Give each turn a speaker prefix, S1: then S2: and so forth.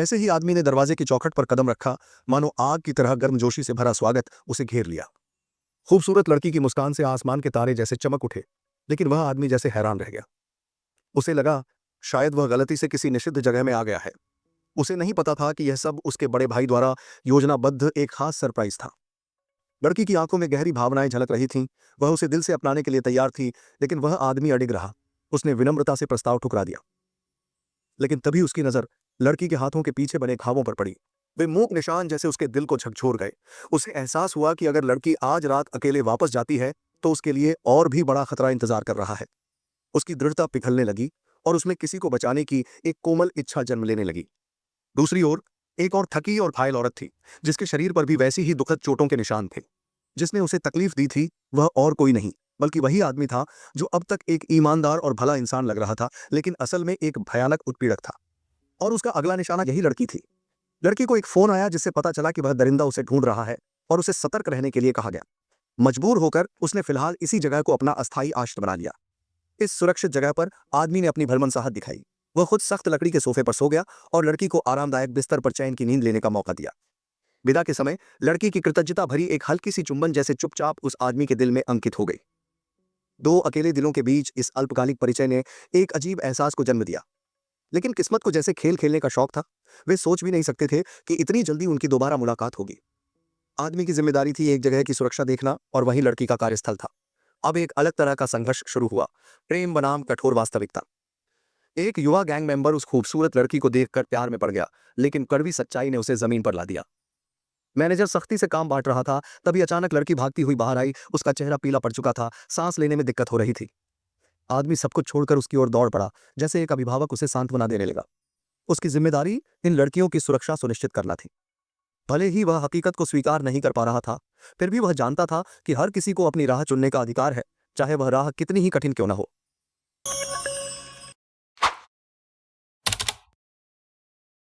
S1: ऐसे ही आदमी ने दरवाजे की चौखट पर कदम रखा, मानो आग की तरह गर्मजोशी से भरा स्वागत उसे घेर लिया। खूबसूरत लड़की की मुस्कान से आसमान के तारे जैसे चमक उठे, लेकिन वह आदमी जैसे हैरान रह गया। उसे लगा शायद वह गलती से किसी निषिद्ध जगह में आ गया है। उसे नहीं पता था कि यह सब उसके बड़े भाई द्वारा योजनाबद्ध एक खास सरप्राइज था। लड़की की आंखों में गहरी भावनाएं झलक रही थीं। वह उसे दिल से अपनाने के लिए तैयार थी, लेकिन वह आदमी अडिग रहा। उसने विनम्रता से प्रस्ताव ठुकरा दिया, लेकिन तभी उसकी नजर लड़की के हाथों के पीछे बने घावों पर पड़ी। वे मूक निशान जैसे उसके दिल को झकझोर गए। उसे एहसास हुआ कि अगर लड़की आज रात अकेले वापस जाती है तो उसके लिए और भी बड़ा खतरा इंतजार कर रहा है। उसकी दृढ़ता पिघलने लगी और उसमें किसी को बचाने की एक कोमल इच्छा जन्म लेने लगी। दूसरी ओर एक और थकी और घायल औरत थी, जिसके शरीर पर भी वैसी ही दुखद चोटों के निशान थे। जिसने उसे तकलीफ दी थी वह और कोई नहीं बल्कि वही आदमी था जो अब तक एक ईमानदार और भला इंसान लग रहा था, लेकिन असल में एक भयानक उत्पीड़क था। और उसका अगला निशाना यही लड़की थी। लड़की को एक फोन आया जिससे पता चला कि वह दरिंदा उसे ढूंढ रहा है और उसे सतर्क रहने के लिए कहा गया। मजबूर होकर उसने फिलहाल इसी जगह को अपना अस्थायी आश्रय बना लिया। इस सुरक्षित जगह पर आदमी ने अपनी भलमनसाहत दिखाई। वह खुद सख्त लकड़ी के सोफे पर सो गया और लड़की को आरामदायक बिस्तर पर चैन की नींद लेने का मौका दिया। विदा के समय लड़की की कृतज्ञता भरी एक हल्की सी चुंबन जैसे चुपचाप उस आदमी के दिल में अंकित हो गई। दो अकेले दिलों के बीच इस अल्पकालिक परिचय ने एक अजीब एहसास को जन्म दिया। लेकिन किस्मत को जैसे खेल खेलने का शौक था। वे सोच भी नहीं सकते थे कि इतनी जल्दी उनकी दोबारा मुलाकात होगी। आदमी की जिम्मेदारी थी एक जगह की सुरक्षा देखना, और वहीं लड़की का कार्यस्थल था। अब एक अलग तरह का संघर्ष शुरू हुआ, प्रेम बनाम कठोर वास्तविकता। एक युवा गैंग मेंबर उस खूबसूरत लड़की को देखकर प्यार में पड़ गया, लेकिन कड़वी सच्चाई ने उसे जमीन पर ला दिया। मैनेजर सख्ती से काम बांट रहा था, तभी अचानक लड़की भागती हुई बाहर आई। उसका चेहरा पीला पड़ चुका था, सांस लेने में दिक्कत हो रही थी। आदमी सब कुछ छोड़कर उसकी ओर दौड़ पड़ा, जैसे एक अभिभावक उसे सांत्वना देने लगा। उसकी जिम्मेदारी इन लड़कियों की सुरक्षा सुनिश्चित करना थी। भले ही वह हकीकत को स्वीकार नहीं कर पा रहा था, फिर भी वह जानता था कि हर किसी को अपनी राह चुनने का अधिकार है, चाहे वह राह कितनी ही कठिन क्यों न हो।